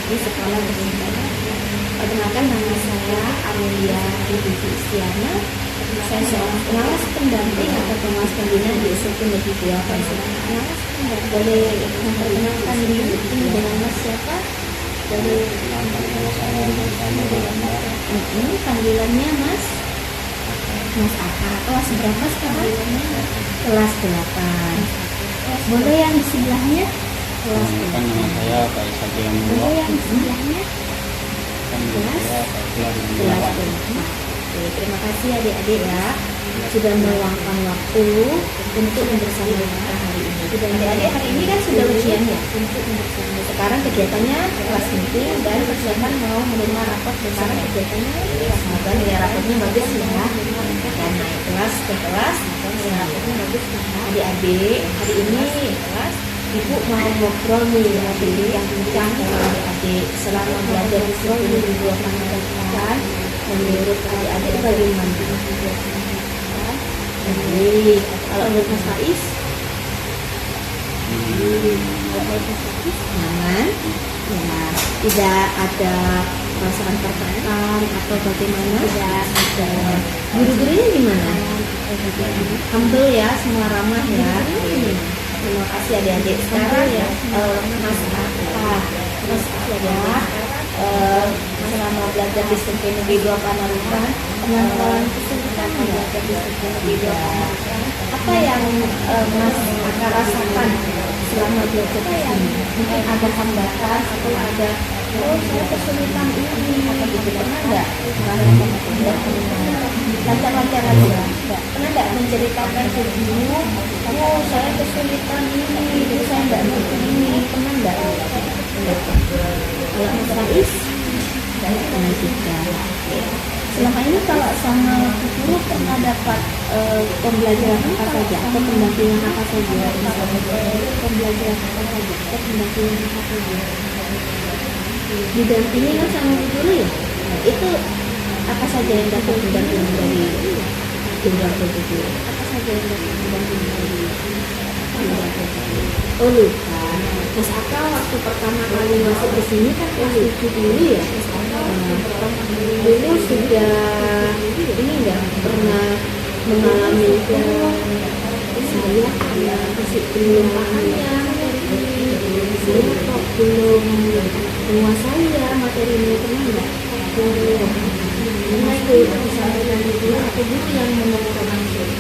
di sekolah tersebut. Perkenalkan, nama saya Amelia Ribuji Istiana. Saya seorang pengawas pendamping atau pengawas pembina di SMP Negeri 2 Pasuruan. Boleh memperkenalkan diri dengan Mas siapa? Boleh panggilannya Mas Aka. Kelas berapa sekarang? Kelas 8. Boleh yang di sebelahnya? Kelas 8. Nama saya Pak Isabian. Boleh yang di sebelahnya? Kelas 8. Oke, terima kasih adik-adik ya sudah meluangkan waktu untuk bersama kita hari ini. Sudah adik-adik hari ini kan sudah ujian ya. Sekarang kegiatannya kelas meeting dan persiapan mau menerima rapot. Sekarang kegiatannya semoga nilai rapotnya bagus ya. Dan naik kelas ke kelas nilai rapotnya bagus ya. Adik-adik hari ini kelas Ibu mau ngobrol nih yang bincang dengan adik-adik selama belajar di sini di dua pendidikan. Menurut adik-adik bagaimana? Baik, kalau menurut Mas Faiz? Nyaman? Ya, tidak ada perasaan tertekan atau bagaimana? Tidak ada. Guru-gurunya gimana? Humble ya, semua ramah ya. Terima kasih adik-adik. Sekarang ya, Mas selama belajar di SMP Negeri 2 Panarukan, pengalaman kesulitan belajar di SMP Negeri 2 Panarukan, apa yang Mas akan rasakan selama belajar di sini? Mungkin ada hambatan atau ada saya kesulitan ini atau gitu, pernah nggak lancar-lancar aja? Pernah nggak menceritakan ke guru, saya kesulitan ini, itu saya nggak ngerti ini, pernah nggak? Kalau Mas Faiz pernah juga. Selama ini kalau sama guru pernah dapat pembelajaran apa saja atau pendampingan apa saja? Pembelajaran apa saja atau pendampingan apa saja? Didampingi kan sama guru ya? Nah, itu apa saja yang dapat pendampingan dari guru? Apa saja yang dapat pendampingan dari guru? Oh lupa. Mas Aka waktu pertama kali masuk ke sini kan kelas 7 dulu ya. Dulu sudah ini nggak pernah mengalami saya karena masih belum pahamnya saya kok belum menguasai ya materi ini, pernah nggak? Pernah itu disampaikan guru atau guru yang menemukan langsung.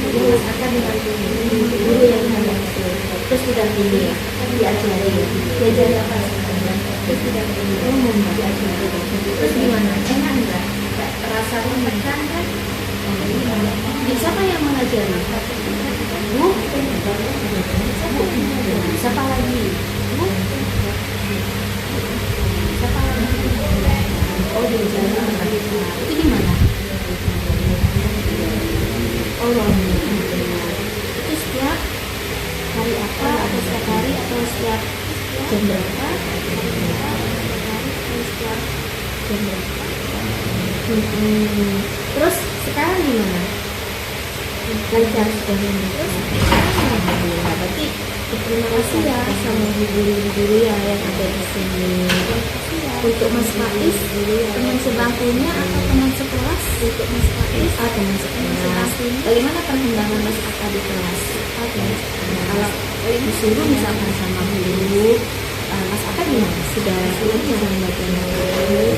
Jadi Mas Aka dengan guru yang langsung. Terus didampingi ya, diajari apa sebenarnya? Terus didampingi umum diajari. Terus gimana? Enak nggak? Terasa menekan kan? Siapa yang mengajari? Bu? Siapa lagi? Bu? Siapa lagi? Oh diajari. Itu di mana? Oh itu setiap hari apa atau setiap hari atau setiap jam berapa? Setiap jam berapa? Terus sekarang gimana? Lancar sudah ini. Terus berarti terima kasih ya sama guru-guru ya yang ada di sini. Untuk Mas Faiz, teman sebangkunya atau teman sekelas? Untuk Mas Faiz, teman sekelas. Bagaimana perkembangan Mas Aka di kelas? Kalau disuruh misalkan sama guru, Mas Aka gimana? Sudah cara membaca guru?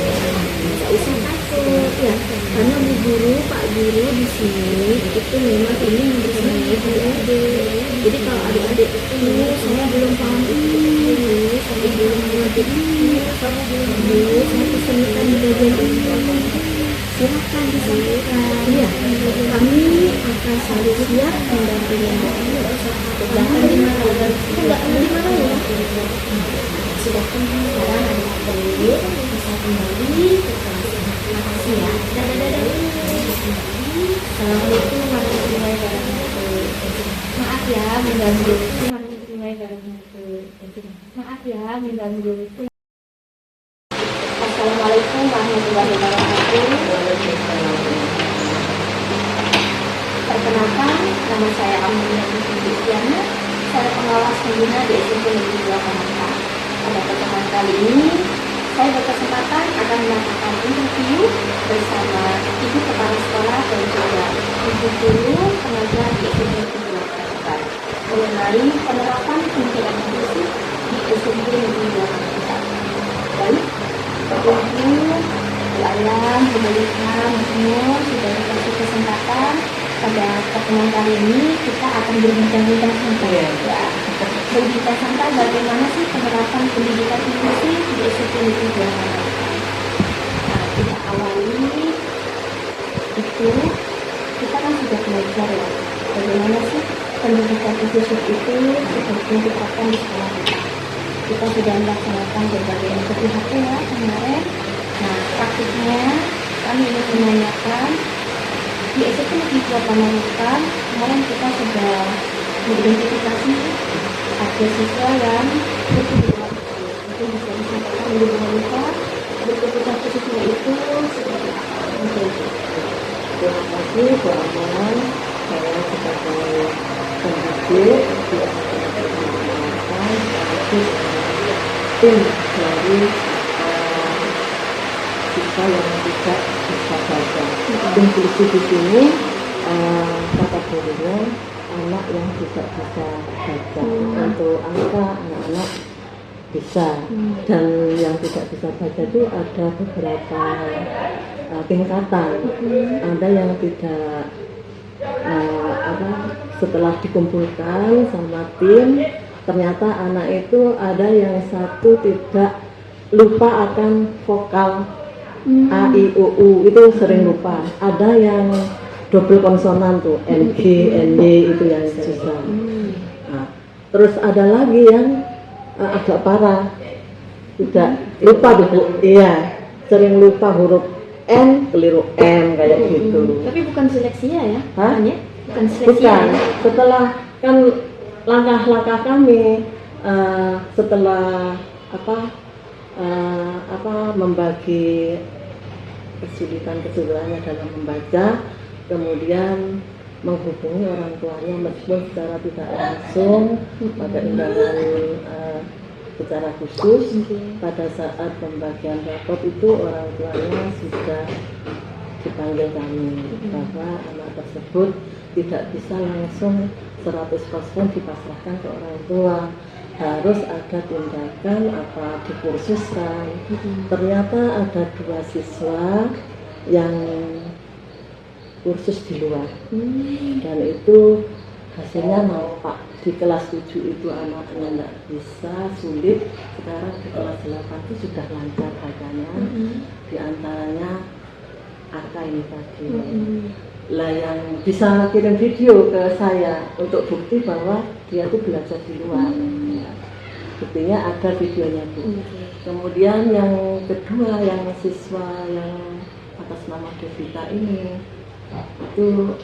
Tidak usah takut ya, karena Bu Guru, Pak Guru di sini itu memang ini membersamai adik-adik. Jadi kalau adik-adik itu saya belum paham ini, saya belum mengerti ini, saya kesulitan di bagian ini, silakan disampaikan ya. Kami akan selalu siap mendampingi. Jangan dimarahin, tidak dimarahin. Sudah sekarang adik-adik bisa kembali ke kelas. Terima kasih ya. Dadah. Assalamualaikum warahmatullahi wabarakatuh. Maaf ya mengganggu. Maaf ya mengganggu. Assalamualaikum warahmatullahi wabarakatuh. Perkenalkan, nama saya Amelia Ribuji Istiana. Saya pengawas pembina di SMP Negeri 2 Panarukan. Pada pertemuan kali ini saya berkesempatan akan melakukan interview bersama Ibu Kepala Sekolah dan juga Ibu Guru pengajar di SMP Negeri mengenai penerapan pendidikan inklusif di SMP Negeri 2. Baik, Ibu, Bu Ayam, Bu Melika, Mas Nur sudah dikasih kesempatan pada pertemuan kali ini kita akan berbincang-bincang santai ya. Berbincang santai bagaimana sih penerapan pendidikan inklusif di SMP Negeri 2. Nah, kita awali itu kita kan sudah belajar ya bagaimana sih pendidikan inklusif itu seperti diterapkan di sekolah kita. Kita sudah melaksanakan berbagai macam PHK ya kemarin. Nah, praktiknya kami ingin menanyakan di SMP Negeri 2 Pamanukan kemarin kita sudah mengidentifikasi ada siswa yang berkebutuhan khusus. Mungkin bisa disampaikan Ibu Monika berkebutuhan khususnya itu seperti apa? Mungkin Terima kasih Bu Aman. Saya sebagai pendidik di tim dari siswa yang tidak bisa baca. Inklusi di sini kategorinya anak yang tidak bisa baca. Untuk angka anak-anak bisa, dan yang tidak bisa baca itu ada beberapa tingkatan. Ada yang tidak setelah dikumpulkan sama tim, ternyata anak itu ada yang satu tidak lupa akan vokal A, I, U, U, itu sering lupa. Ada yang double konsonan tuh, N, G, N, Y, itu yang susah. Nah, terus ada lagi yang agak parah, tidak lupa tuh Bu. Iya, sering lupa huruf N, keliru M, kayak gitu. Tapi bukan seleksinya ya? Hah? Bukan seleksi Bukan. ya? Setelah kan langkah-langkah kami setelah membagi kesulitannya dalam membaca, kemudian menghubungi orang tuanya meskipun secara tidak langsung pada undangan secara khusus. Pada saat pembagian rapot itu orang tuanya sudah dipanggil kami bahwa anak tersebut tidak bisa langsung 100% dipasrahkan ke orang tua, harus ada tindakan apa dikursuskan. Ternyata ada 2 siswa yang kursus di luar, dan itu hasilnya nampak. Di kelas 7 itu anaknya tidak bisa, sulit. Sekarang di kelas 8 itu sudah lancar bacanya. Di antaranya angka ini tadi. Lah yang bisa kirim video ke saya untuk bukti bahwa dia tuh belajar di luar. Buktinya ada videonya Bu. Kemudian yang kedua, yang siswa yang atas nama Devita ini itu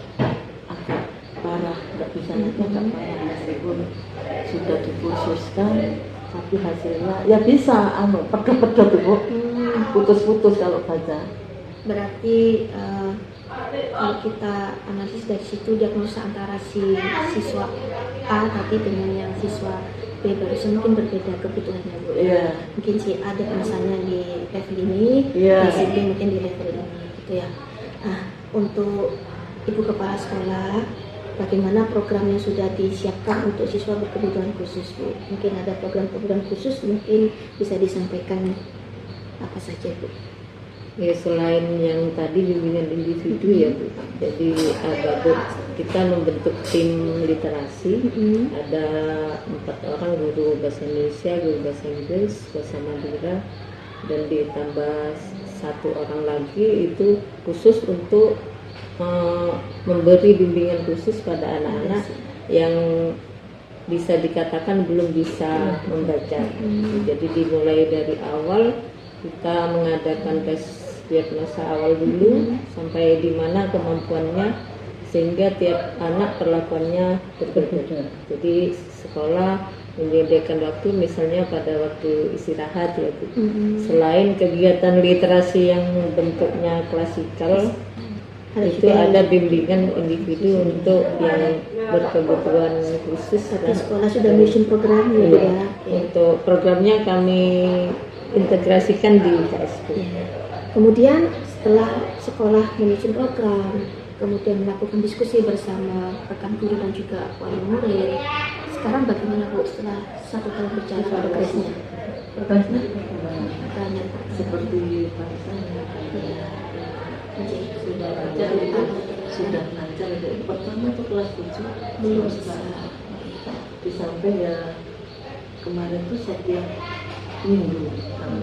agak parah, nggak bisa agak parah meskipun sudah dikursuskan, tapi hasilnya ya bisa pedot-pedot tuh Bu, putus-putus kalau baca. Berarti kalau kita analisis dari situ diagnosa antara si siswa A tadi dengan yang siswa B barusan mungkin berbeda kebutuhannya Bu. Yeah. Mungkin si A diagnosanya di level ini, si B mungkin di level ini gitu ya. Nah, untuk Ibu Kepala Sekolah, bagaimana program yang sudah disiapkan untuk siswa berkebutuhan khusus Bu? Mungkin ada program-program khusus, mungkin bisa disampaikan apa saja Bu? Ya, selain yang tadi bimbingan individu ya Bu, jadi kita membentuk tim literasi. Ada 4 orang guru bahasa Indonesia, guru bahasa Inggris, bahasa Madura, dan ditambah 1 orang lagi itu khusus untuk memberi bimbingan khusus pada anak-anak yang bisa dikatakan belum bisa membaca. Jadi dimulai dari awal kita mengadakan tes diagnosa awal dulu sampai di mana kemampuannya, sehingga tiap anak perlakuannya berbeda. Jadi sekolah menyediakan waktu misalnya pada waktu istirahat ya Bu. Selain kegiatan literasi yang bentuknya klasikal, itu ada bimbingan individu untuk yang berkebutuhan khusus. Satu sekolah sudah mission program gitu ya. Untuk programnya kami integrasikan di KSP. Ya. Kemudian setelah sekolah menyusun program, kemudian melakukan diskusi bersama rekan guru dan juga wali murid. Sekarang bagaimana Bu setelah 1 tahun berjalan progresnya? Progresnya Banyak seperti bahasanya sudah lancar itu, sudah lancar itu. Pertama itu kelas 7 belum bisa. di samping ya kemarin tuh setiap minggu kami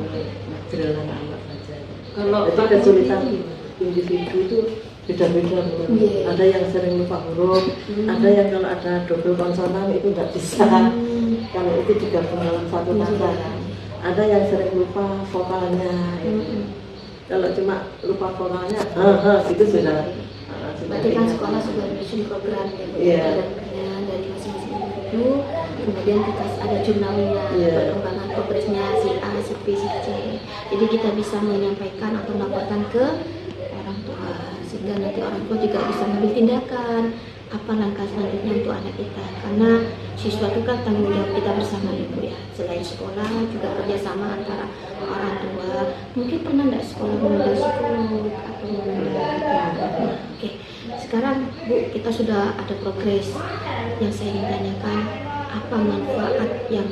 ngajar anak saja. Kalau itu kesulitan individu itu beda-beda. Yeah. Ada yang sering lupa huruf, ada yang kalau ada double konsonan itu nggak bisa. Kalau itu digabung dalam satu kata. Ada yang sering lupa vokalnya. Kalau cuma lupa vokalnya, itu sudah. Berarti kan sekolah sudah menyusun program ya Bu, Yeah. dari masing-masing individu. Kemudian kita ada jurnalnya, Yeah. perkembangan progresnya si A, si B, si C. Jadi kita bisa menyampaikan atau melaporkan ke orang tua, sehingga nanti orang tua juga bisa mengambil tindakan apa langkah selanjutnya untuk anak kita. Karena siswa itu kan tanggung jawab kita bersama Ibu ya. Selain sekolah juga kerjasama antara orang tua. Mungkin pernah nggak sekolah mengundang psikolog atau mengundang. Oke, sekarang Bu kita sudah ada progres. Yang saya ingin tanyakan, apa manfaat yang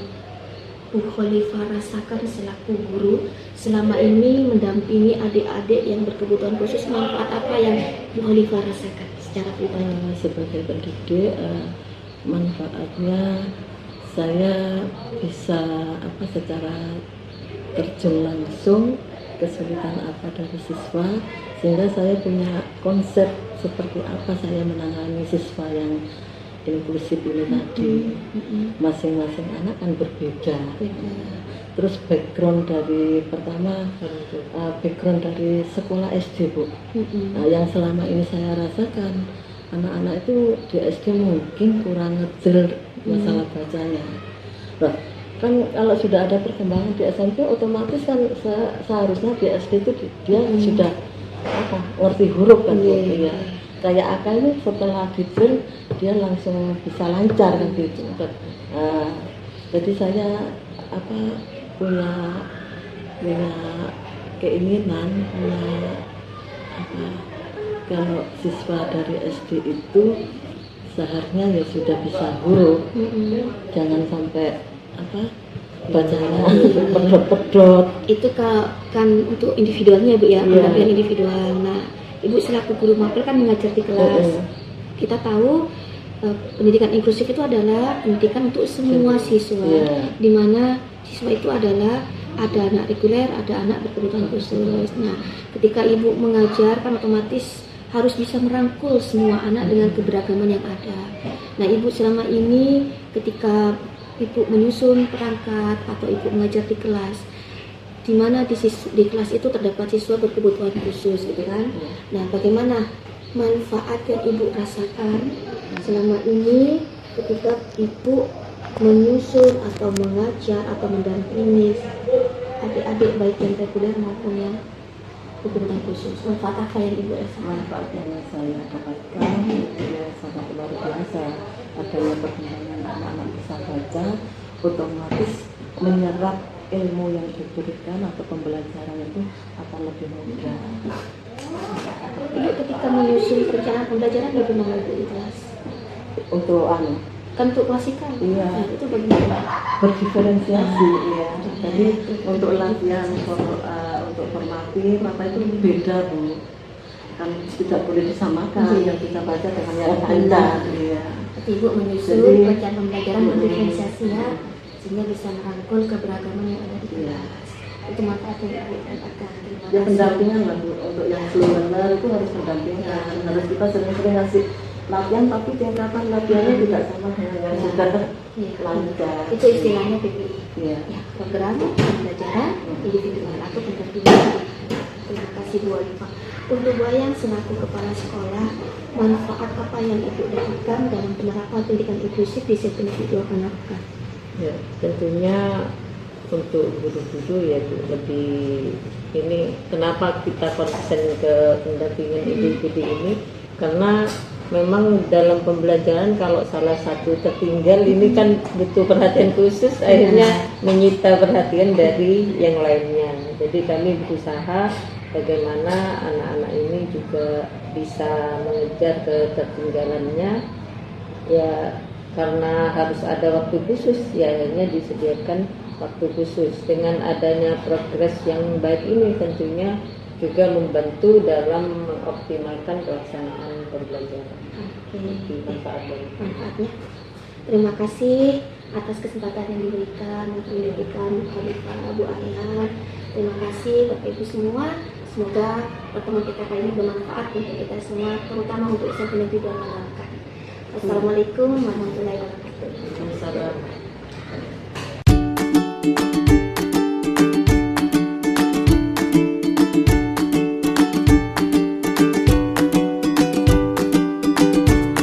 Bu Khalifah rasakan selaku guru selama ini mendampingi adik-adik yang berkebutuhan khusus? Manfaat apa yang Bu Khalifah rasakan secara pribadi? Sebagai pendidik, manfaatnya saya bisa secara terjun langsung kesulitan apa dari siswa, sehingga saya punya konsep seperti apa saya menangani siswa yang inklusif ini tadi. Masing-masing anak kan berbeda. Terus background dari pertama background dari sekolah SD Bu. Nah, yang selama ini saya rasakan anak-anak itu di SD mungkin kurang ngejar masalah bacanya. Nah, kan kalau sudah ada perkembangan di SMP otomatis kan seharusnya di SD itu dia sudah ngerti huruf kan ya. Kayak akal ini setelah dibel dia langsung bisa lancar kan gitu. Jadi saya punya keinginan kalau siswa dari SD itu seharusnya ya sudah bisa huruf, jangan sampai bacanya pedot-pedot. Itu kan untuk individualnya Bu ya, pendampingan individual. Nah, Ibu selaku guru mapel kan mengajar di kelas. Kita tahu pendidikan inklusif itu adalah pendidikan untuk semua siswa, di mana siswa itu adalah ada anak reguler, ada anak berkebutuhan khusus. Nah, ketika Ibu mengajar kan otomatis harus bisa merangkul semua anak dengan keberagaman yang ada. Nah, Ibu selama ini ketika Ibu menyusun perangkat atau Ibu mengajar di kelas, di mana di kelas itu terdapat siswa berkebutuhan khusus gitu kan. Nah, bagaimana manfaat yang Ibu rasakan selama ini ketika Ibu menyusun atau mengajar atau mendampingi adik-adik baik yang reguler maupun yang berkebutuhan khusus? Manfaat apa yang Ibu rasakan? Manfaat yang saya dapatkan ya sangat luar biasa. Adanya perkembangan anak-anak bisa baca, otomatis menyerap ilmu yang diberikan atau pembelajaran itu akan lebih mudah. Ibu ketika menyusun perencanaan pembelajaran bagaimana Bu di kelas? Untuk Kan untuk klasikal. Iya. Nah, itu bagaimana? berdiferensiasi ya. Jadi untuk latihan untuk formatif itu beda Bu. Kan tidak boleh disamakan yang kita baca dengan yang lain. Iya. Ibu menyusun perencanaan pembelajaran berdiferensiasi ya, sehingga bisa merangkul keberagaman yang ada di kelas. Itu manfaat yang Ibu dapatkan. Ya pendampingan lah Bu, untuk yang slow learner itu harus pendampingan. Harus kita sering-sering ngasih latihan, tapi tingkatan latihannya tidak sama dengan yang sudah lancar. Itu istilahnya PPI. Ya. Ya, program pembelajaran individual atau pendampingan. Terima kasih Bu Khalifah. Untuk Bu Ayang selaku kepala sekolah, manfaat apa yang Ibu dapatkan dalam penerapan pendidikan inklusif di sektor individual anak-anak? Ya, tentunya untuk guru-guru ya lebih ini kenapa kita konsen ke pendampingan individu ini, karena memang dalam pembelajaran kalau salah satu tertinggal ini kan butuh perhatian khusus, akhirnya menyita perhatian dari yang lainnya. Jadi kami berusaha bagaimana anak-anak ini juga bisa mengejar ketertinggalannya, ya karena harus ada waktu khusus, ya akhirnya disediakan waktu khusus. Dengan adanya progres yang baik ini tentunya juga membantu dalam mengoptimalkan pelaksanaan pembelajaran. Oke. Manfaatnya. Terima kasih atas kesempatan yang diberikan untuk menyampaikan Bu Khalifah, Bu Ayah. Terima kasih Bapak Ibu semua. Semoga pertemuan kita kali ini bermanfaat untuk kita semua, terutama untuk SMP Negeri 2 Malangkat. Wassalamualaikum warahmatullahi wabarakatuh. Salam.